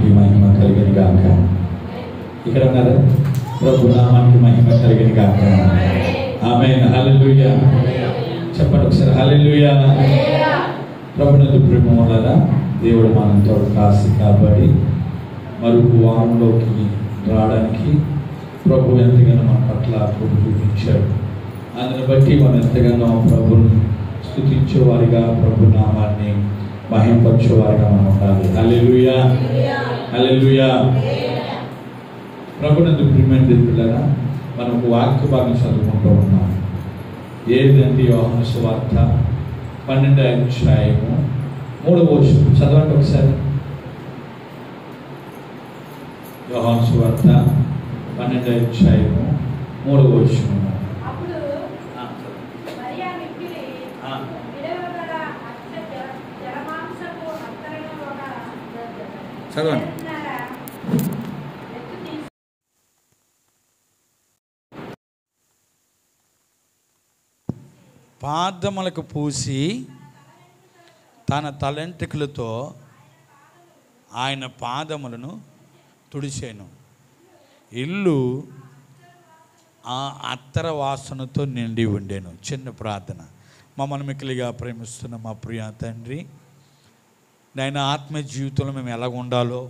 నామానికి మహిమ కలిగిన గాక. ఇక్కడ ఉన్నారా? ప్రభు నామానికి మహిమ కలిగిన గాక. ఆమేన్. హల్లెలూయా. చెప్పండి ఒకసారి హల్లెలూయా. ప్రభునందు ప్రేమలారా, దేవుడు మనతో కాసి కాబట్టి మరొక వారంలోకి రావడానికి ప్రభు ఎంతగానో మన పట్ల కృప చూపించాడు. అందుని బట్టి మనం ఎంతగానో ప్రభుని స్తుతించేవారిగా, ప్రభు నామాన్ని మహిమపరిచేవారిగా మనం ఉండాలి. హల్లెలూయా, హల్లెలూయా. ప్రభునందు ప్రియమైన దేవులారా, మనం ఒక వాక్య భాగం చదువుకుంటూ ఉన్నాం. ఏదండి? యోహాను సువార్త 12వ అధ్యాయము 3వ వచనం చదవండి ఒకసారి. యోహాను సువార్త 12వ అధ్యాయము 3వ వచనం. చదవండి. పాదములకు పూసి తన తలెంట్రుకలతో ఆయన పాదములను తుడిచాను. ఇల్లు ఆ అత్తర వాసనతో నిండి ఉండేను. చిన్న ప్రార్థన. మమ్మల్ని మిక్కిలిగా ప్రేమిస్తున్న మా ప్రియ తండ్రి, నాయన ఆత్మ జీవితంలో మేము ఎలా ఉండాలో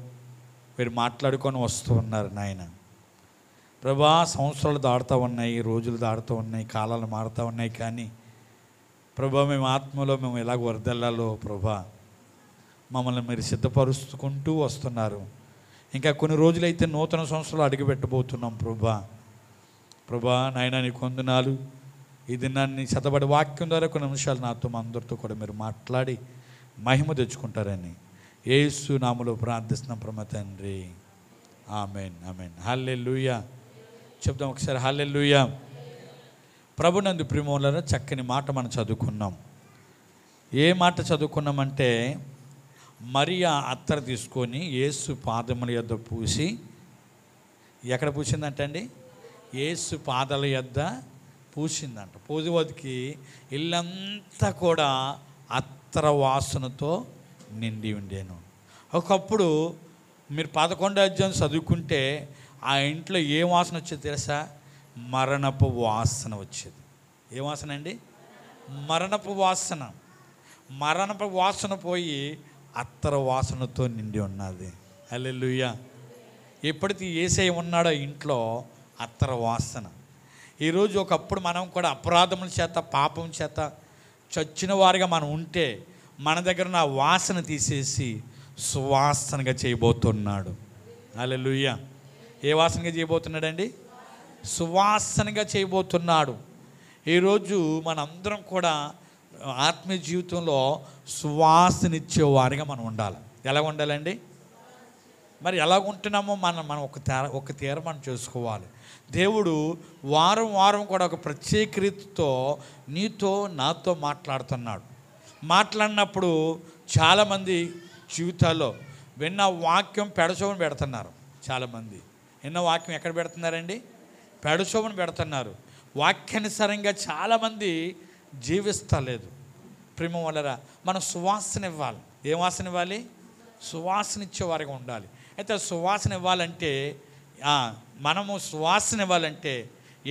మీరు మాట్లాడుకొని వస్తూ ఉన్నారు నాయన. ప్రభా, సంవత్సరాలు దాడుతూ ఉన్నాయి, రోజులు దాడుతూ ఉన్నాయి, కాలాలు మారుతూ ఉన్నాయి. కానీ ప్రభా, మేము ఆత్మలో మేము ఎలాగ వరదల్లాలో ప్రభా మమ్మల్ని మీరు సిద్ధపరుచుకుంటూ వస్తున్నారు. ఇంకా కొన్ని రోజులైతే నూతన సంవత్సరాలు అడుగుపెట్టబోతున్నాం ప్రభా నాయన నీకు వందనాలు. ఈ దినాన్ని చదవబడి వాక్యం ద్వారా కొన్ని నిమిషాలు నాతో మా అందరితో కూడా మీరు మాట్లాడి మహిమ తెచ్చుకుంటారని యేసు నామములో ప్రార్థిస్తున్నాం పరమ తండ్రి. ఆమేన్, ఆమేన్. హల్లెలూయా. చెప్దాం ఒకసారి హల్లెలూయా. ప్రభునందు ప్రియములారా, చక్కని మాట మనం చదువుకున్నాం. ఏ మాట చదువుకున్నామంటే, మరియా అత్తరు తీసుకొని యేసు పాదముల యొద్ద పూసి, ఎక్కడ పూసిందంట అండి? యేసు పాదాల యొద్ద పూసిందంట. పూజవదికి ఇల్లంతా కూడా అత్తర వాసనతో నిండి ఉండేను. ఒకప్పుడు మీరు 11వ అధ్యాయం చదువుకుంటే ఆ ఇంట్లో ఏ వాసన వచ్చేది తెలుసా? మరణపు వాసన వచ్చేది. ఏ వాసన అండి? మరణపు వాసన. మరణపు వాసన పోయి అత్తర వాసనతో నిండి ఉన్నది. హల్లెలూయా. ఎప్పుడైతే యేసయ్య ఉన్నాడో ఇంట్లో అత్తర వాసన. ఈరోజు ఒకప్పుడు మనం కూడా అపరాధముల చేత, పాపం చేత చచ్చిన వారిగా మనం ఉంటే మన దగ్గర ఉన్న వాసన తీసేసి సువాసనగా చేయబోతున్నాడు. హల్లెలూయా. ఏ వాసనగా చేయబోతున్నాడండి? సువాసనగా చేయబోతున్నాడు. ఈరోజు మనందరం కూడా ఆత్మీయ జీవితంలో సువాసనిచ్చే వారిగా మనం ఉండాలి. ఎలా ఉండాలండి? మరి ఎలా ఉంటున్నామో మనం ఒక తీర్మానం చేసుకోవాలి. దేవుడు వారం వారం కూడా ఒక ప్రత్యేక రీతితో నీతో నాతో మాట్లాడుతున్నాడు. మాట్లాడినప్పుడు చాలామంది జీవితాల్లో విన్న వాక్యం పెడచోవని పెడుతున్నారు. చాలామంది విన్న వాక్యం ఎక్కడ పెడుతున్నారండి? పెడచోవని పెడుతున్నారు. వాక్యానుసారంగా చాలామంది జీవిస్తలేదు. ప్రేమ వలన మనం సువాసన ఇవ్వాలి. ఏ వాసన ఇవ్వాలి? సువాసన ఇచ్చేవారిగా ఉండాలి. అయితే సువాసన ఇవ్వాలంటే మనము సువాసన ఇవ్వాలంటే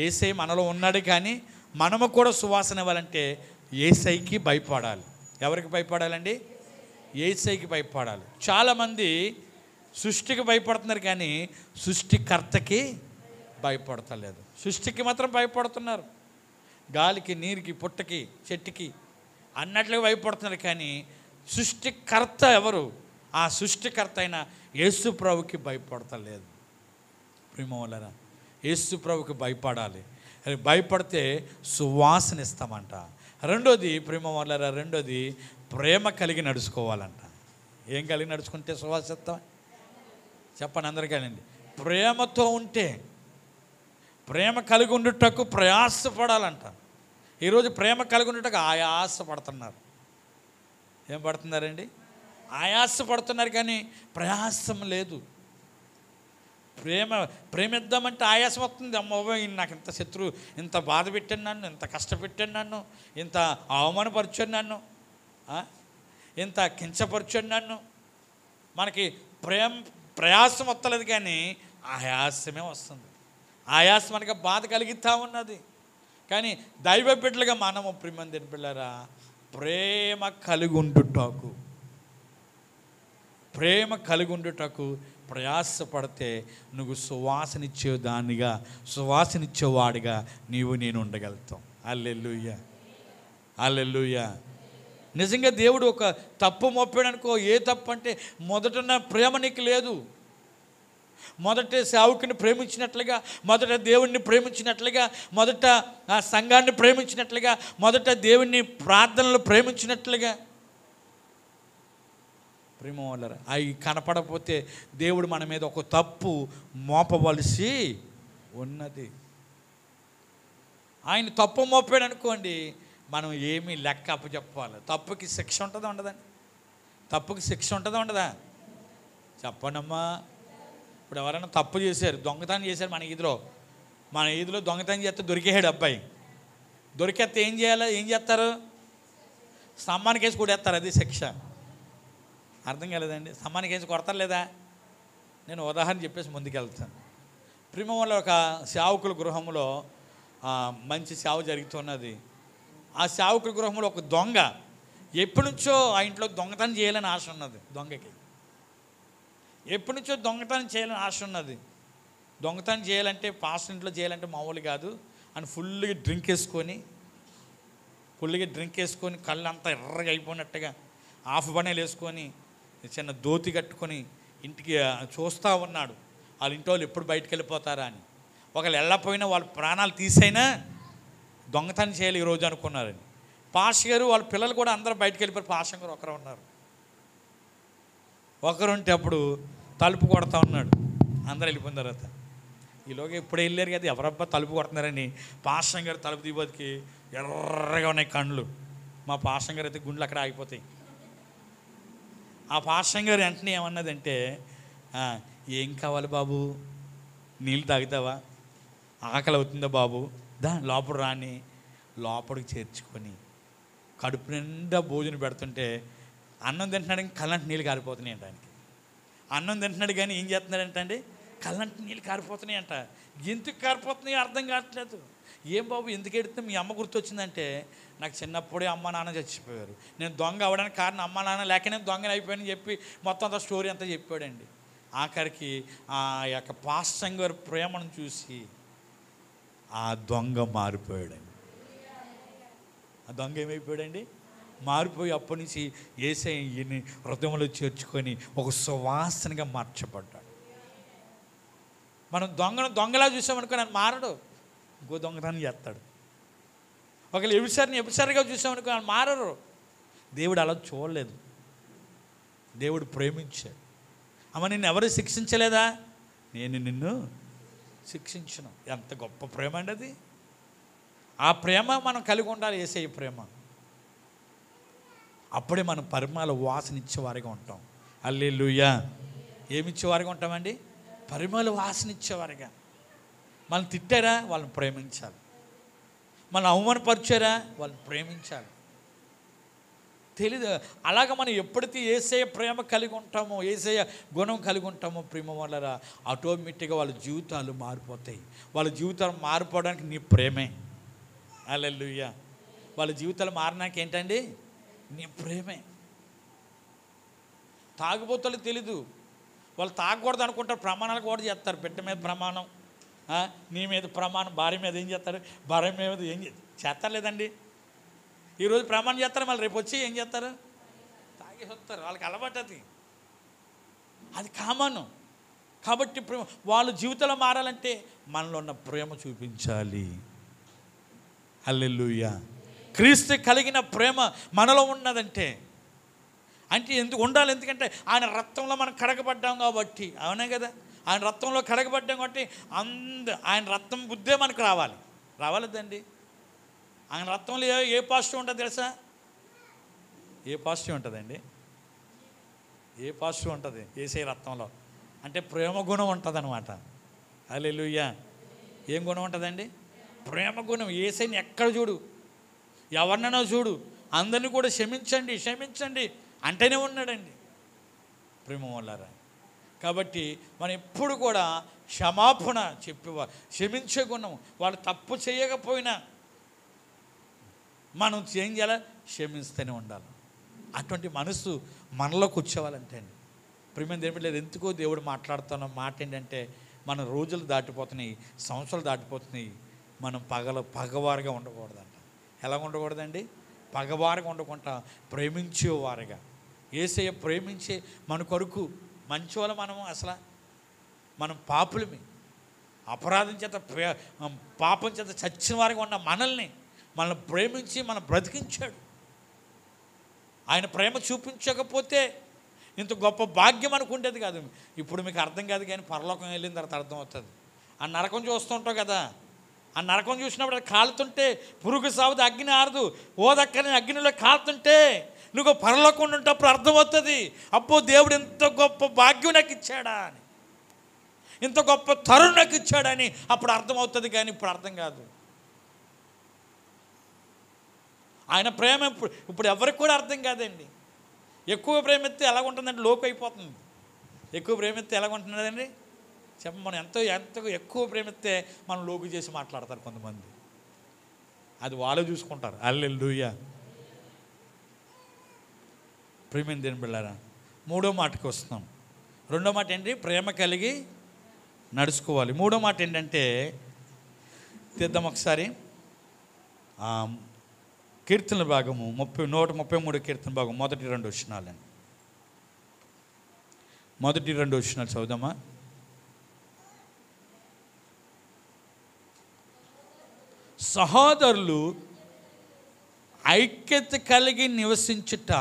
యేసయ్య మనలో ఉన్నాడు. కానీ మనము కూడా సువాసన ఇవ్వాలంటే యేసయ్యకి భయపడాలి. ఎవరికి భయపడాలండి? యేసయ్యకి భయపడాలి. చాలామంది సృష్టికి భయపడుతున్నారు కానీ సృష్టికర్తకి భయపడతలేదు. సృష్టికి మాత్రం భయపడుతున్నారు. గాలికి, నీరుకి, పుట్టకి, చెట్టుకి అన్నట్లుగా భయపడుతున్నారు. కానీ సృష్టికర్త ఎవరు? ఆ సృష్టికర్త అయిన యేసు ప్రభుకి భయపడతలేదు. ప్రేమవలన యేసు ప్రభుకి భయపడాలి. భయపడితే సువాసన ఇస్తామంట. రెండోది ప్రేమవలన, రెండోది ప్రేమ కలిగి నడుచుకోవాలంట. ఏం కలిగి నడుచుకుంటే సువాసన ఇస్తాం? చెప్పండి అందరికీ. ప్రేమతో ఉంటే, ప్రేమ కలిగి ఉండుటకు ప్రయాసపడాలంట. ఈరోజు ప్రేమ కలిగి ఉండుటకు ఆయాసపడుతున్నారు. ఏం పడుతున్నారండి? ఆయాసపడుతున్నారు కానీ ప్రయాసం లేదు. ప్రేమిద్దామంటే ఆయాసం వస్తుంది. అమ్మో, నాకు ఇంత శత్రువు, ఇంత బాధ పెట్టాను నన్ను, ఇంత కష్టపెట్టాను నన్ను, ఇంత అవమానపరిచాను నన్ను, ఇంత కించపరిచాను నన్ను. మనకి ప్రయాసం వస్తలేదు, కానీ ఆయాసమే వస్తుంది. ఆయాసం మనకి బాధ కలిగిస్తూ ఉన్నది. కానీ దైవ బిడ్డలుగా మనము ప్రియమైన బిడ్డలారా ప్రేమ కలిగి ఉండుటకు ప్రయాసపడితే నువ్వు సువాసనిచ్చేవాడిగా నేను ఉండగలుగుతాం. హల్లెలూయా, హల్లెలూయా. నిజంగా దేవుడు ఒక తప్పు మోపాడు అనుకో, ఏ తప్పు అంటే మొదటన్న ప్రేమ నీకు లేదు. మొదట సేవకుని ప్రేమించినట్లుగా, మొదట దేవుణ్ణి ప్రేమించినట్లుగా, మొదట ఆ సంఘాన్ని ప్రేమించినట్లుగా, మొదట దేవుణ్ణి ప్రార్థనలు ప్రేమించినట్లుగా ప్రేమ వాళ్ళరా అవి కనపడకపోతే దేవుడు మన మీద ఒక తప్పు మోపవలసి ఉన్నది. ఆయన తప్పు మోపాడు అనుకోండి, మనం ఏమీ లెక్క అప్పచెప్పాలి. తప్పుకి శిక్ష ఉంటుందా ఉండదండి? తప్పుకి శిక్ష ఉంటుందా ఉండదా? చెప్పండమ్మా. ఇప్పుడు ఎవరైనా తప్పు చేశారు, దొంగతనం చేశారు, మన ఈదిలో దొంగతనం చేస్తే దొరికేసాడు అబ్బాయి. దొరికేస్తే ఏం చేస్తారు? స్తంభానికి వేసి కొడేస్తారు. అది శిక్ష. అర్థం కాలేదండి? స్తంభానికి వేసి కొడతారు లేదా? నేను ఉదాహరణ చెప్పేసి ముందుకెళ్తాను. ప్రేమ వల్ల ఒక సేవకుల గృహంలో మంచి సేవ జరుగుతున్నది. ఆ సేవకుల గృహంలో ఒక దొంగ ఎప్పటి నుంచో ఆ ఇంట్లో దొంగతనం చేయాలని ఆశ ఉన్నది. దొంగకి ఎప్పటి నుంచో దొంగతనం చేయాలని ఆశ ఉన్నది. దొంగతనం చేయాలంటే పాస్టర్ ఇంట్లో చేయాలంటే మామూలు కాదు అని ఫుల్గా డ్రింక్ వేసుకొని కళ్ళు అంతా ఎర్రగా అయిపోయినట్టుగా హాఫ్ బనీలు వేసుకొని చిన్న ధోతి కట్టుకొని ఇంటికి చూస్తూ ఉన్నాడు. వాళ్ళ ఇంటి వాళ్ళు ఎప్పుడు బయటకు వెళ్ళిపోతారా అని. ఒకళ్ళు వెళ్ళకపోయినా వాళ్ళ ప్రాణాలు తీసైనా దొంగతనం చేయాలి ఈరోజు అనుకున్నారని. పాస్టర్ గారు వాళ్ళ పిల్లలు కూడా అందరూ బయటకు వెళ్ళిపోయారు. పాస్టర్ గారు ఒకరు ఉన్నారు. ఒకరుంటే అప్పుడు తలుపు కొడతా ఉన్నాడు. అందరూ వెళ్ళిపోయిన తర్వాత ఈలోగా ఎప్పుడు వెళ్ళారు కదా, ఎవరబ్బా తలుపు కొడుతున్నారని పాస్టర్ గారు తలుపు దిగుబతికి ఎర్రగా ఉన్నాయి కళ్ళు. మా పాస్టర్ గారు అయితే గుండెలు అక్కడ ఆగిపోతాయి. ఆ పాస్టర్ గారు వెంటనే ఏమన్నదంటే, ఏం కావాలి బాబు, నీళ్ళు తాగుతావా, ఆకలి అవుతుందా బాబు, లోపల రాని లోపలికి చేర్చుకొని కడుపు నిండా భోజనం పెడుతుంటే అన్నం తింటున్నాడు కానీ కళ్ళంటి నీళ్ళు కారిపోతున్నాయి అంట. ఆయనకి అన్నం తింటున్నాడు కానీ ఏం చేస్తున్నాడంట అండి, కళ్ళంటి నీళ్ళు కారిపోతున్నాయి అంట. ఎందుకు కారిపోతున్నాయో అర్థం కావట్లేదు. ఏం బాబు ఎందుకు ఎడితే మీ అమ్మ గుర్తొచ్చిందంటే, నాకు చిన్నప్పుడే అమ్మ నాన్న చచ్చిపోయారు, నేను దొంగ అవ్వడానికి కారణం అమ్మ నాన్న, లేక నేను దొంగని అయిపోయానని చెప్పి మొత్తం అంతా స్టోరీ అంతా చెప్పాడండి. ఆఖరికి ఆ యొక్క పాస్టర్ గారి ప్రేమను చూసి ఆ దొంగ మారిపోయాడండి. ఆ దొంగ ఏమైపోయాడండి, మారిపోయి అప్పటి నుంచి యేసయ్యని హృదయంలో చేర్చుకొని ఒక సువాసనగా మార్చబడ్డాడు. మనం దొంగలా చూసామనుకో ఆయన మారడు, ఇంకో దొంగతనం చేస్తాడు. ఒకళ్ళు ఎబిసారిగా చూసామనుకో ఆయన మారరు. దేవుడు అలా చూడలేదు. దేవుడు ప్రేమించాడు. అమ్మ నిన్ను ఎవరు శిక్షించలేదా, నేను నిన్ను శిక్షించను. ఎంత గొప్ప ప్రేమ అండి అది. ఆ ప్రేమ మనం కలిగి ఉండాలి, యేసయ్య ప్రేమ. అప్పుడే మనం పరిమళ వాసన ఇచ్చేవారిగా ఉంటాం. హల్లెలూయా. ఏమిచ్చేవారిగా ఉంటామండి? పరిమళ వాసన ఇచ్చేవారిగా. మనం తిట్టారా, వాళ్ళని ప్రేమించాలి. మనం అవమానపరిచారా, వాళ్ళని ప్రేమించాలి. తెలీదు. అలాగ మనం ఎప్పుడైతే యేసయ్య ప్రేమ కలిగి ఉంటామో, యేసయ్య గుణం కలిగి ఉంటామో ప్రేమ వల్ల ఆటోమేటిక్గా వాళ్ళ జీవితాలు మారిపోతాయి. వాళ్ళ జీవితాలు మారిపోవడానికి నీ ప్రేమే. హల్లెలూయా. వాళ్ళ జీవితాలు మారడానికి ఏంటండి, నీ ప్రేమే. తాగుబోతులకు తెలీదు, వాళ్ళు తాగకూడదు అనుకుంటారు, ప్రమాణాలు కూడా చేస్తారు. బిడ్డ మీద ప్రమాణం, నీ మీద ప్రమాణం, భార్య మీద ఏం చేస్తారు, భార్య మీద ఏం చేస్తారు లేదండి. ఈరోజు ప్రమాణం చేస్తారు, మళ్ళీ రేపు వచ్చి ఏం చేస్తారు, తాగేసి వస్తారు. వాళ్ళకి అలవాటు అది కామన్. కాబట్టి వాళ్ళ జీవితంలో మారాలంటే మనలో ఉన్న ప్రేమ చూపించాలి. హల్లెలూయా. క్రీస్తు కలిగిన ప్రేమ మనలో ఉన్నదంటే ఎందుకు ఉండాలి, ఎందుకంటే ఆయన రక్తంలో మనం కడగబడ్డాం కాబట్టి. అవునే కదా, ఆయన రక్తంలో కడగబడ్డాం కాబట్టి ఆయన రక్తం బుద్ధే మనకు రావాలదండి. ఆయన రక్తంలో ఏ పాజిటివ్ ఉంటుంది తెలుసా? ఏ పాజిటివ్ ఉంటుందండి? ఏ పాజిటివ్ ఉంటుంది యేసయ్య రక్తంలో అంటే ప్రేమ గుణం ఉంటుంది అనమాట. హల్లెలూయా. ఏం గుణం ఉంటుందండి? ప్రేమ గుణం. యేసయ్యని ఎక్కడ చూడు, ఎవరినైనా చూడు, అందరినీ కూడా క్షమించండి అంటేనే ఉన్నాడండి. ప్రేమ వల్లరా కాబట్టి మనం ఎప్పుడు కూడా క్షమాపణ చెప్పేవారు, క్షమించే గుణం. వాళ్ళు తప్పు చేయకపోయినా మనం ఏం చేయాలి? క్షమిస్తూనే ఉండాలి. అటువంటి మనసు మనలోకి వచ్చేవాళ్ళంటే అండి ప్రియమైన దేవుడు లేదు. ఎందుకో దేవుడు మాట్లాడుతున్న మాట ఏంటంటే, మన రోజులు దాటిపోతున్నాయి, సంవత్సరాలు దాటిపోతున్నాయి, మనం పగవారుగా ఉండకూడదంట. ఎలా ఉండకూడదండి? పగవారుగా ఉండకుండా ప్రేమించేవారుగా. యేసయ్య ప్రేమించే మన కొరకు మంచివాళ్ళు మనం పాపులమి, అపరాధం చేత పాపం చేత చచ్చిన వారిగా ఉన్న మనల్ని ప్రేమించి మనం బ్రతికించాడు. ఆయన ప్రేమ చూపించకపోతే ఇంత గొప్ప భాగ్యం అనుకుంటేది కాదు. ఇప్పుడు మీకు అర్థం కాదు, కానీ పరలోకం వెళ్ళిన తర్వాత అర్థం అవుతుంది. ఆ నరకం చూస్తుంటావు కదా, ఆ నరకం చూసినప్పుడు అది కాలుతుంటే పురుగు సాగుదు, అగ్ని ఆరదు, ఓదక్కని అగ్నిలో కాలుతుంటే నువ్వు పరలోకం ఉంటప్పుడు అర్థమవుతుంది, అబ్బో దేవుడు ఎంత గొప్ప భాగ్యం నాకు ఇచ్చాడా అని, ఇంత గొప్ప తరుణం నాకు ఇచ్చాడని అప్పుడు అర్థమవుతుంది. కానీ ఇప్పుడు అర్థం కాదు. ఆయన ప్రేమ ఇప్పుడు ఎవరికి కూడా అర్థం కాదండి. ఎక్కువ ప్రేమెత్తే ఎలాగుంటుందంటే లోకు అయిపోతుంది. ఎక్కువ ప్రేమెత్తే ఎలాగుంటున్నదండి మనం ఎంత ఎక్కువ ప్రేమెత్తే మనం లోకు చేసి మాట్లాడతారు కొంతమంది. అది వాళ్ళు చూసుకుంటారు. హల్లెలూయా. ప్రియమైన దేవుని బిడ్డలారా, మూడో మాటకి వస్తున్నాం. రెండో మాట ఏంటి? ప్రేమ కలిగి నడుచుకోవాలి. మూడో మాట ఏంటంటే, తీద్దాం ఒకసారి కీర్తనల భాగము 133 కీర్తన భాగం మొదటి 2 వచనాలండి. మొదటి 2 వచనాలు చదువుదామా? సహోదరులు ఐక్యత కలిగి నివసించుట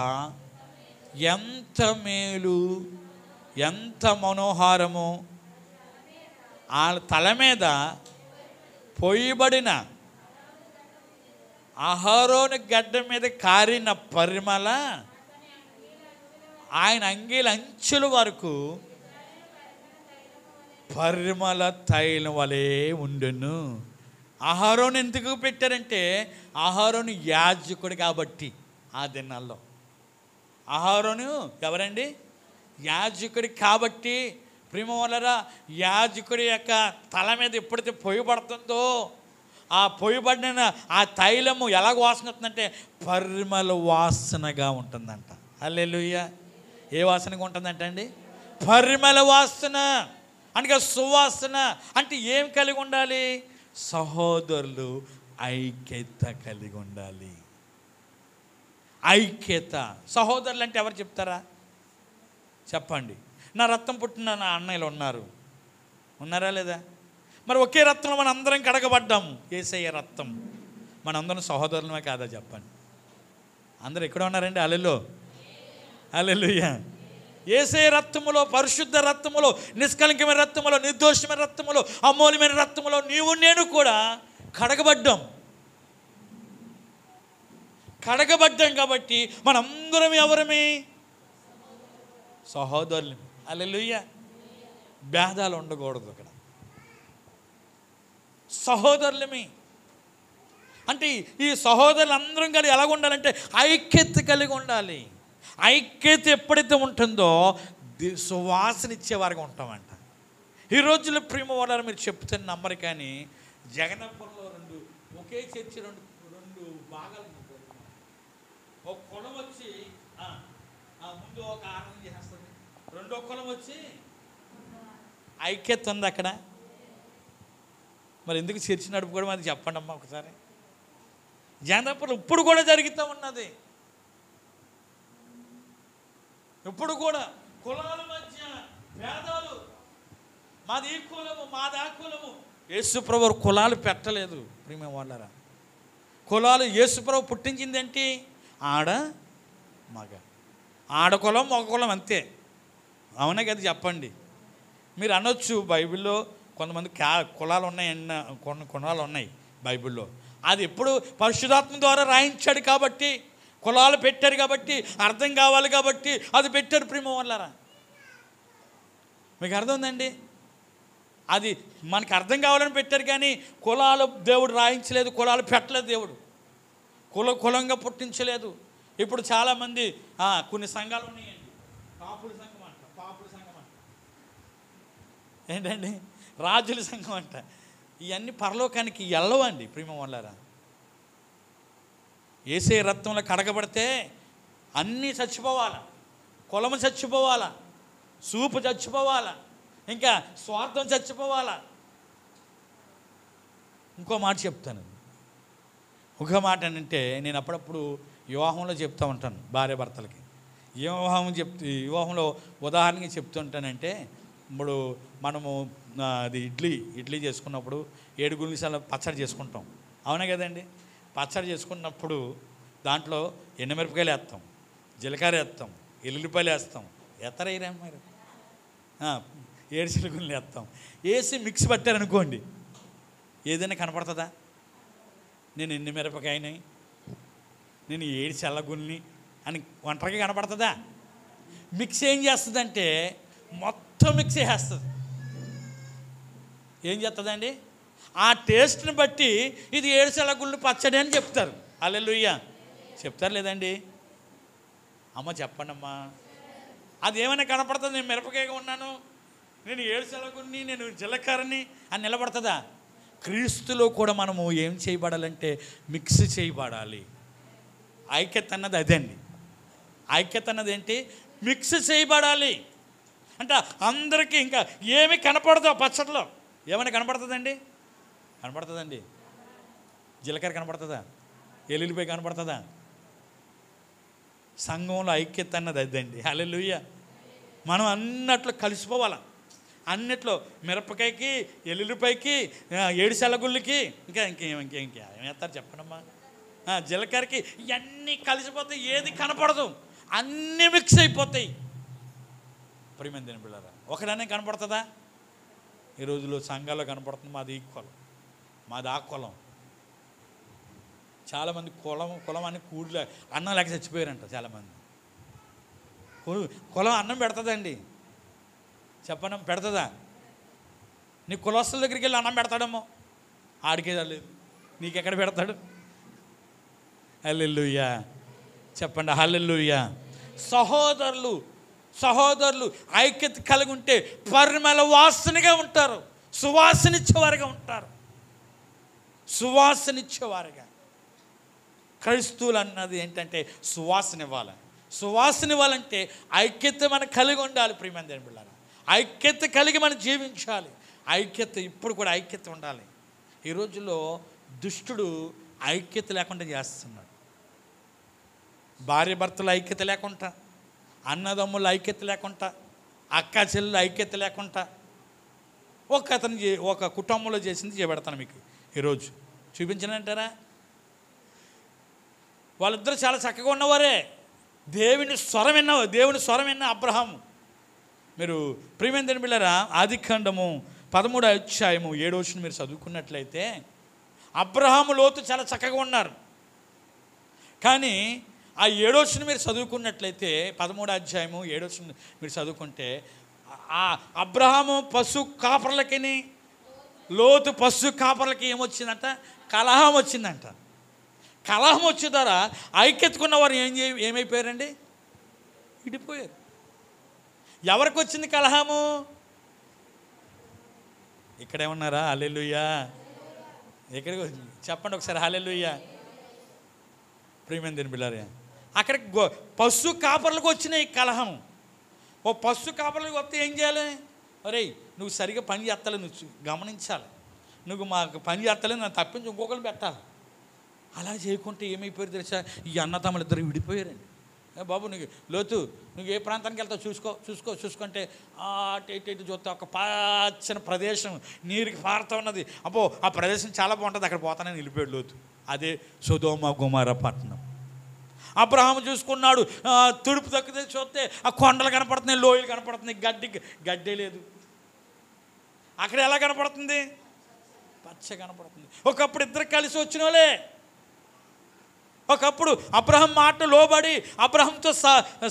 ఎంత మేలు, ఎంత మనోహారము. వాళ్ళ తల మీద పోయబడిన అహరోను గడ్డ మీద కారిన పరిమళ ఆయన అంగీల అంచుల వరకు పరిమళ తైలం వలె ఉండెను. అహరోను ఎందుకు పెట్టారంటే, అహరోను యాజకుడు కాబట్టి. ఆ దినాల్లో అహరోను ఎవరండి? యాజకుడి కాబట్టి. ప్రేమ వలరా, యాజకుడి యొక్క తల మీద ఎప్పుడైతే పొయ్యబడుతుందో ఆ పొయ్యబడిన ఆ తైలము ఎలాగ వాసన వస్తుందంటే పరిమళ వాసనగా ఉంటుందంట. హల్లెలూయా. ఏ వాసనగా ఉంటుందంట అండి? పరిమళ వాసన. అంటే సువాసన. అంటే ఏం కలిగి ఉండాలి? సహోదరులు ఐక్యత కలిగి ఉండాలి. ఐక్యత. సహోదరులు అంటే ఎవరు చెప్తారా? చెప్పండి. నా రక్తం పుట్టిన నా అన్నయ్యలు ఉన్నారా లేదా? మరి ఒకే రక్తంలో మన అందరం కడగబడ్డాము. యేసయ్య రక్తం. మనందరం సహోదరులమే కాదా? చెప్పండి. అందరూ ఎక్కడ ఉన్నారండి? హల్లెలూయా. యేసయ్య రక్తములో, పరిశుద్ధ రక్తములో, నిష్కలంకమైన రక్తములో, నిర్దోషమైన రక్తములో, అమూల్యమైన రక్తములో నీవు నేను కూడా కడగబడ్డాం కాబట్టి మనందరం ఎవరమే? సహోదరులు. హల్లెలూయా. భేదాలు ఉండకూడదు అక్కడ. సహోదరులమే అంటే ఈ సహోదరులు అందరం కలిగి ఎలాగ ఉండాలంటే ఐక్యత కలిగి ఉండాలి. ఐక్యత ఎప్పుడైతే ఉంటుందో సువాసన ఇచ్చేవారుగా ఉంటామంట. ఈ రోజుల్లో ప్రేమ వాళ్ళని మీరు చెప్తే నమ్మరు, కానీ జగన్నాపురంలో ఒకే చర్చి రెండు భాగాలు. ఒక కులం వచ్చి ముందు ఒక ఆనందం చేస్తుంది, రెండో కులం వచ్చి ఐక్యత ఉంది అక్కడ. మరి ఎందుకు చర్చి నడుపుకోవడం అది చెప్పండి అమ్మా ఒకసారి. జగన్నాపురం ఇప్పుడు కూడా జరుగుతూ ఉన్నది. ఇప్పుడు కూడా కులాల మధ్య భేదాలు, మాది ఈ కులము, మాది ఆ కులము. యేసుప్రభు కులాలు పెట్టలేదు ప్రియమైన వాళ్ళరా. కులాలు యేసుప్రభు పుట్టించింది ఏంటి? ఆడ మగ, ఆడ కులం మగ కులం అంతే. అవునా కదా? చెప్పండి. మీరు అనొచ్చు బైబిల్లో కొంతమంది కులాలు ఉన్నాయన్న, కొన్ని కులాలు ఉన్నాయి బైబిల్లో. అది ఎప్పుడు పరిశుద్ధాత్మ ద్వారా రాయించాడు కాబట్టి, కులాలు పెట్టారు కాబట్టి, అర్థం కావాలి కాబట్టి అది పెట్టారు ప్రేమ వాళ్ళరా. మీకు అర్థం ఉందండి? అది మనకు అర్థం కావాలని పెట్టారు, కానీ కులాలు దేవుడు రాయించలేదు, కులాలు పెట్టలేదు దేవుడు. కులంగా పుట్టించలేదు. ఇప్పుడు చాలామంది కొన్ని సంఘాలు ఉన్నాయండి. పాపుల సంఘం అంట. ఏంటండి? రాజుల సంఘం అంట. ఇవన్నీ పరలోకానికి వెళ్ళవండి ప్రియమ వాళ్ళారా. యేసే రక్తంలో కడగబడితే అన్నీ చచ్చిపోవాలా, కులము చచ్చిపోవాలా, చూపు చచ్చిపోవాలా, ఇంకా స్వార్థం చచ్చిపోవాలా. ఇంకో మాట చెప్తాను. ఒక మాట ఏంటంటే, నేను అప్పుడప్పుడు వివాహంలో చెప్తూ ఉంటాను భార్య భర్తలకి. వివాహంలో ఉదాహరణకి చెప్తూ ఉంటానంటే, ఇప్పుడు మనము అది ఇడ్లీ చేసుకున్నప్పుడు 7 గులిసాల పచ్చడి చేసుకుంటాం, అవునా కదండి? పచ్చడి చేసుకున్నప్పుడు దాంట్లో ఎండుమిరపకాయలు వేస్తాం, జీలకర్ర వేస్తాం, ఎల్లుల్లిపాయలు వేస్తాం. ఎత్తరైరా మరి 7 చిలుకలు వేస్తాం. వేసి మిక్స్ పట్టారనుకోండి, ఏదైనా కనపడుతుందా? నేను ఎన్ని మిరపకాయని, నేను 7 చల్లగుల్ని అని ఒంటరిగా కనపడుతుందా? మిక్స్ ఏం చేస్తుందంటే మొత్తం మిక్స్ చేస్తుంది. ఏం చేస్తుందండి? ఆ టేస్ట్ని బట్టి ఇది 7 చల్లగుళ్ళు పచ్చడి అని చెప్తారు. హల్లెలూయా చెప్తారు లేదండి? అమ్మ చెప్పండి అమ్మా. అది ఏమైనా కనపడుతుంది? నేను మిరపకాయగా ఉన్నాను, నేను 7 చల్లగుల్ని, నేను జీలకర్రని అని నిలబడుతుందా? క్రీస్తులో కూడా మనము ఏం చేయబడాలంటే మిక్స్ చేయబడాలి. ఐక్యత అన్నది అదండి. ఐక్యత అన్నది ఏంటి? మిక్స్ చేయబడాలి. అంటే అందరికీ ఇంకా ఏమి కనపడదు ఆ పచ్చడిలో. ఏమైనా కనపడుతుందండి? కనపడుతుందండి? జీలకర్ర కనపడుతుందా? ఎల్లుల్లిపాయ కనపడుతుందా? సంఘంలో ఐక్యత అన్నది అదండి. హల్లెలూయా. మనం అన్నట్లో కలిసిపోవాలి. అన్నిట్లో మిరపకాయకి, ఎల్లుల్లిపాయకి, 7 చల్లగుళ్ళకి, ఇంకా ఏమేస్తారు చెప్పండమ్మా, జీలకర్రకి, ఇవన్నీ కలిసిపోతాయి. ఏది కనపడదు, అన్నీ మిక్స్ అయిపోతాయి. ప్రియమైన దేవుని బిడ్డలారా, ఒకదానే కనపడుతుందా? ఈ రోజులో సంఘాల్లో కనపడుతుంది మాది ఈ కులం, మాది ఆ కులం. చాలామంది కులం అని కూడిలే అన్నం లేక చచ్చిపోయారంట చాలామంది. కులం అన్నం పెడుతుందండి చెప్పడం? పెడుతుందా? నీ కులస్తుల దగ్గరికి వెళ్ళి అన్నం పెడతాడేమో, ఆడికే లేదు, నీకెక్కడ పెడతాడు? హల్లెలూయా చెప్పండి. హల్లెలూయా. సహోదరులు ఐక్యత కలిగి ఉంటే పరిమళ వాసనగా ఉంటారు, సువాసనిచ్చేవారుగా ఉంటారు. సువాసనిచ్చేవారుగా. క్రైస్తవులు అన్నది ఏంటంటే సువాసన ఇవ్వాలంటే ఐక్యత మనం కలిగి ఉండాలి. ప్రియమైన దేవుని బిడ్డలారా, ఐక్యత కలిగి మనం జీవించాలి. ఐక్యత ఇప్పుడు కూడా ఐక్యత ఉండాలి. ఈ రోజుల్లో దుష్టుడు ఐక్యత లేకుండా చేస్తున్నాడు. భార్య భర్తలు ఐక్యత లేకుండా, అన్నదమ్ములు ఐక్యత లేకుండా, అక్క చెల్లెలు ఐక్యత లేకుండా, ఒక కుటుంబంలో చేసింది చేపెడతాను మీకు ఈరోజు. చూపించనంటారా? వాళ్ళిద్దరూ చాలా చక్కగా ఉన్నవారే. దేవుని స్వరం విన్న అబ్రహాము. మీరు ప్రియమైన దేవుని బిడ్డలారా, ఆదికాండము 13వ అధ్యాయము 7వ వచనం మీరు చదువుకున్నట్లయితే, అబ్రహాము లోతు చాలా చక్కగా ఉన్నారు. కానీ ఆ 7వ వచనం మీరు చదువుకున్నట్లయితే, 13వ అధ్యాయము 7వ వచనం మీరు చదువుకుంటే, ఆ అబ్రహాము పశు కాపర్లకి, లోతు పశు కాపర్లకి ఏమొచ్చిందంట? కలహం వచ్చిందంట. కలహం వచ్చే ద్వారా ఐక్యతకున్న వారు ఏమైపోయారండి? విడిపోయారు. ఎవరికి వచ్చింది కలహము? ఇక్కడే ఉన్నారా? హల్లెలూయా. ఎక్కడికి వచ్చింది చెప్పండి ఒకసారి. హల్లెలూయా. ప్రియమైన దేవుని బిడ్డలారా, అక్కడికి పశు కాపర్లకు వచ్చినాయి కలహం. ఓ పశు కాపర్లకు వస్తే ఏం చేయాలి? అరే నువ్వు సరిగా పని చేస్తలే, నువ్వు గమనించాలి, నువ్వు మాకు పని చేస్తలే, నన్ను తప్పించి ఇంకొకరు పెట్టాలి. అలా చేయకుంటే ఏమైపోయారు తెలుసా? ఈ అన్నతమ్ములు ఇద్దరు విడిపోయారండి. బాబు నువ్వు ఏ ప్రాంతానికి వెళ్తావు చూసుకుంటే అటు చూస్తే ఒక పచ్చని ప్రదేశం నీరుకి పారుతూ ఉన్నది. అబ్బో ఆ ప్రదేశం చాలా బాగుంటుంది, అక్కడ పోతానని వెళ్ళిపోయాడు లోతు. అదే సొదొమ గొమొర్రా పట్టణం. అబ్రహాము చూసుకున్నాడు, తుడుపు తక్కితే చూస్తే ఆ కొండలు కనపడుతున్నాయి, లోయలు కనపడుతున్నాయి, గడ్డే లేదు. అక్కడ ఎలా కనపడుతుంది? పచ్చ కనపడుతుంది. ఒకప్పుడు ఇద్దరు కలిసి వచ్చిన వాళ్ళే. ఒకప్పుడు అబ్రహాం మాట లోబడి అబ్రహాంతో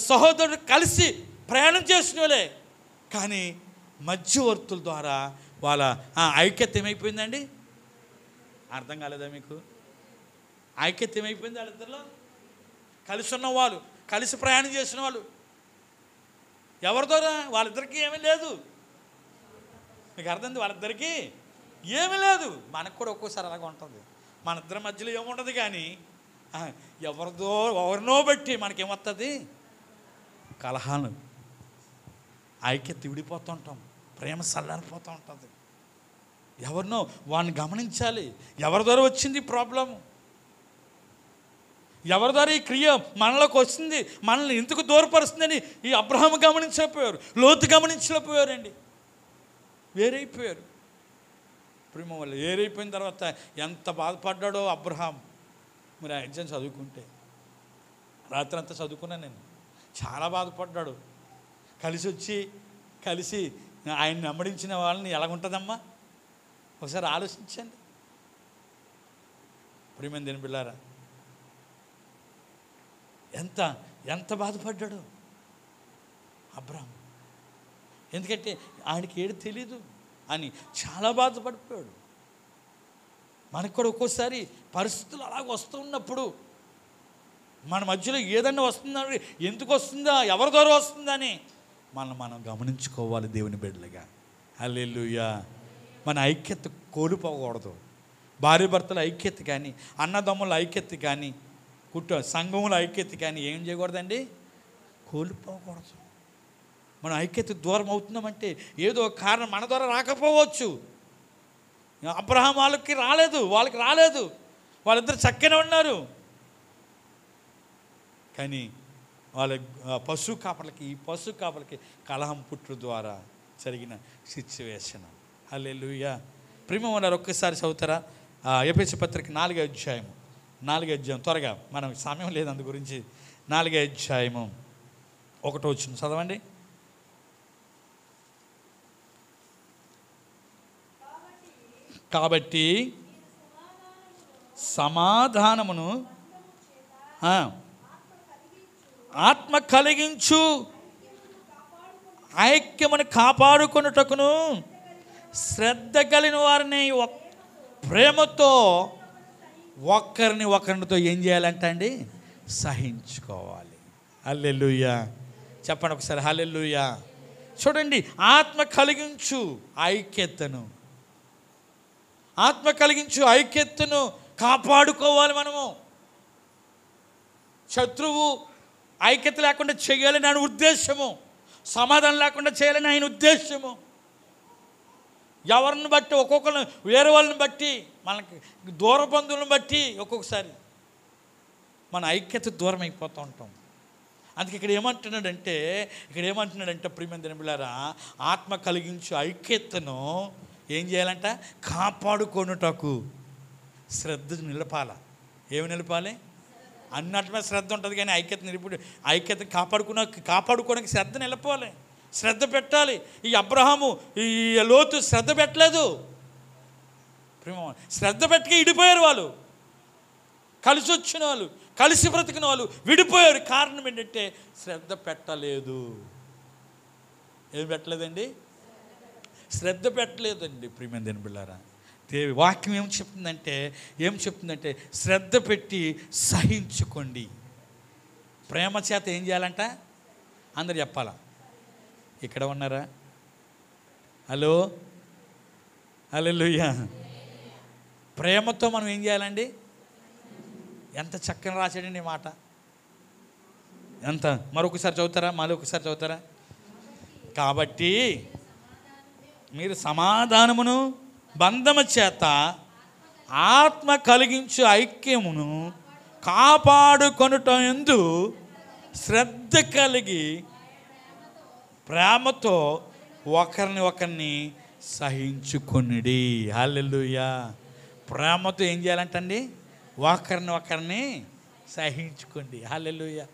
సహోదరుడు కలిసి ప్రయాణం చేసిన వాళ్ళే. కానీ మధ్యవర్తుల ద్వారా వాళ్ళ ఐక్యత ఏమైపోయిందండి? అర్థం కాలేదా మీకు? ఐక్యత ఏమైపోయింది వాళ్ళిద్దరిలో? కలిసి ఉన్న వాళ్ళు, కలిసి ప్రయాణం చేసిన వాళ్ళు ఎవరి ద్వారా? వాళ్ళిద్దరికీ ఏమీ లేదు. మీకు అర్థం? వాళ్ళిద్దరికీ ఏమీ లేదు. మనకు కూడా ఒక్కోసారి అలాగ ఉంటుంది. మన ఇద్దరి మధ్యలో ఏముండదు, కానీ ఎవరినో బట్టి మనకేమొస్తుంది? కలహాలు, ఐక్యత విడిపోతుంటాం, ప్రేమ చల్లారిపోతూ ఉంటుంది. ఎవరినో వాడిని గమనించాలి. ఎవరి ద్వారా వచ్చింది ప్రాబ్లము, ఎవరి ద్వారా ఈ క్రియ మనలోకి వస్తుంది, మనల్ని ఎందుకు దూరపరుస్తుందని ఈ అబ్రహాము గమనించలేకపోయారు, లోతు గమనించలేకపోయారండి. వేరైపోయారు. ప్రేమ వల్ల వేరైపోయిన తర్వాత ఎంత బాధపడ్డాడో అబ్రహాం. మీరు ఆ ఎగ్జామ్ చదువుకుంటే, రాత్రి అంతా చదువుకున్నాను నేను. చాలా బాధపడ్డాడు. కలిసి ఆయన నమ్మడించిన వాళ్ళని ఎలాగుంటుందమ్మా ఒకసారి ఆలోచించండి. ప్రియమైన దేవుని బిడ్డలారా, ఎంత బాధపడ్డాడు అబ్రహాం. ఎందుకంటే ఆయనకి ఏడు తెలీదు అని చాలా బాధపడిపోయాడు. మనకు కూడా ఒక్కోసారి పరిస్థితులు అలాగ వస్తూ ఉన్నప్పుడు మన మధ్యలో ఏదన్నా వస్తుందని, ఎందుకు వస్తుందా, ఎవరి ద్వారా వస్తుందని మనం గమనించుకోవాలి దేవుని బిడ్డలుగా. హల్లెలూయా. మన ఐక్యత కోల్పోకూడదు. భార్య భర్తల ఐక్యత కానీ, అన్నదమ్ముల ఐక్యత కానీ, సంఘముల ఐక్యత కానీ ఏం చేయకూడదండి? కోల్పోకూడదు. మనం ఐక్యత దూరం అవుతున్నామంటే ఏదో కారణం మన ద్వారా రాకపోవచ్చు. అబ్రహాం వాళ్ళకి రాలేదు, వాళ్ళిద్దరు చక్కనే ఉన్నారు. కానీ వాళ్ళ పశు కాపలకి కలహం పుట్టు ద్వారా జరిగిన సిచ్యువేషన్. హల్లెలూయా. ప్రేమ ఉన్నారు. ఒక్కసారి చదువుతారా ఎఫెసీ పత్రిక 4వ అధ్యాయం త్వరగా, మనం సమయం లేదు అందు గురించి. 4వ అధ్యాయము 1వ వచనం చదవండి. కాబట్టి సమాధానమును ఆత్మ కలిగించు ఐక్యమును కాపాడుకొనుటకును శ్రద్ధ కలిగిన వారిని ప్రేమతో ఒకరినితో ఏం చేయాలంట అండి? సహించుకోవాలి. హల్లెలూయా. చెప్పండి ఒకసారి హల్లెలూయా. చూడండి, ఆత్మ కలిగించు ఐక్యతను కాపాడుకోవాలి. మనము శత్రువు ఐక్యత లేకుండా చేయాలని ఆయన ఉద్దేశము, సమాధానం లేకుండా చేయాలని ఆయన ఉద్దేశము. ఎవరిని బట్టి, ఒక్కొక్కరిని, వేరే వాళ్ళని బట్టి, మనకి దూర బంధువులను బట్టి ఒక్కొక్కసారి మన ఐక్యత దూరం అయిపోతూ ఉంటాం. అందుకే ఇక్కడ ఏమంటున్నాడంటే ప్రియమైన దేవుని బిడ్డలారా, ఆత్మ కలిగించు ఐక్యతను ఏం చేయాలంట? కాపాడుకొనుటకు శ్రద్ధ నిలపాల. ఏమి నిలపాలి? అన్నట్టు మీద శ్రద్ధ ఉంటుంది, కానీ ఐక్యత కాపాడుకోవడానికి శ్రద్ధ నిలపాలి, శ్రద్ధ పెట్టాలి. ఈ అబ్రహాము, ఈ లోతు శ్రద్ధ పెట్టలేదు. శ్రద్ధ పెట్టుకు విడిపోయారు. వాళ్ళు కలిసి వచ్చిన వాళ్ళు, కలిసి బ్రతికిన వాళ్ళు విడిపోయారు. కారణం ఏంటంటే శ్రద్ధ పెట్టలేదు. ఏం పెట్టలేదండి? శ్రద్ధ పెట్టలేదండి. ప్రియమైన దేవుని బిడ్డలారా, వాక్యం ఏం చెప్తుందంటే శ్రద్ధ పెట్టి సహించుకోండి. ప్రేమ చేత ఏం చేయాలంట? అందరు చెప్పాలా? ఇక్కడ ఉన్నారా? హలో, హల్లెలూయా. ప్రేమతో మనం ఏం చేయాలండి? ఎంత చక్కని రాశాడండి ఈ మాట. మరొకసారి చదువుతారా? కాబట్టి మీరు సమాధానమును బంధము చేత ఆత్మ కలిగించు ఐక్యమును కాపాడుకొనుట యందు శ్రద్ధ కలిగి ప్రేమతో ఒకరిని సహించుకొనిడి. హల్లెలూయా. ప్రేమతో ఏం చేయాలంటండి? ఒకరిని సహించుకోండి. హల్లెలూయా.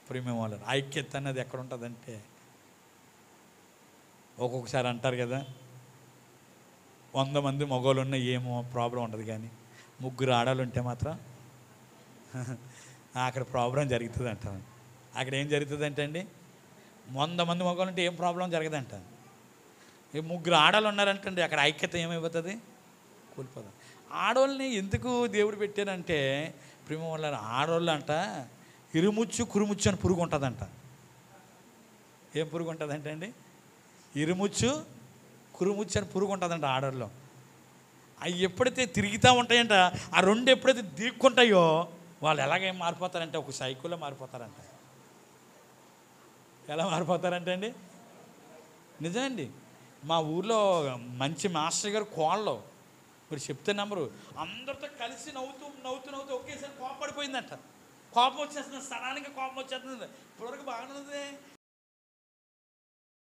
ప్రియమైన వాళ్ళ ఐక్యత అన్నది ఎక్కడ ఉంటుందంటే, ఒక్కొక్కసారి అంటారు కదా, 100 మంది మగవాళ్ళు ఉన్న ఏమో ప్రాబ్లం ఉండదు, కానీ 3 ఆడవాళ్ళు ఉంటే మాత్రం అక్కడ ప్రాబ్లం జరుగుతుంది అంటారు. అక్కడ ఏం జరుగుతుంది అండి? 100 మంది మగవాళ్ళు ఉంటే ఏం ప్రాబ్లం జరగదంట. ఈ 3 ఆడవాళ్ళు ఉన్నారంటండి, అక్కడ ఐక్యత ఏమైపోతుంది? కోల్పోతుంది. ఆడవాళ్ళని ఎందుకు దేవుడు పెట్టారంటే, ప్రేమ వాళ్ళ ఆడవాళ్ళు అంట ఇరుముచ్చు కురుముచ్చు అని పురుగు ఉంటుందంట. ఏం పురుగు ఉంటుందంటే అండి? ఇరుముచ్చు కురుముచ్చి అని పురుగు ఉంటుందంట ఆడల్లో. అవి ఎప్పుడైతే తిరుగుతూ ఉంటాయంట, ఆ రెండు ఎప్పుడైతే దిక్కుంటాయో వాళ్ళు ఎలాగేం మారిపోతారంటే ఒక సైకిల్లో మారిపోతారంట. ఎలా మారిపోతారంటే అండి, నిజమండి. మా ఊర్లో మంచి మాస్టర్ గారు కోళ్ళు, మీరు చెప్తే నమ్మరు, అందరితో కలిసి నవ్వుతూ ఒకేసారి కోపం పడిపోయిందంట. కోపం వచ్చేస్తుంది, సడన్గా కోపం వచ్చేస్తుంది. ఇప్పటివరకు బాగానే ఉంది,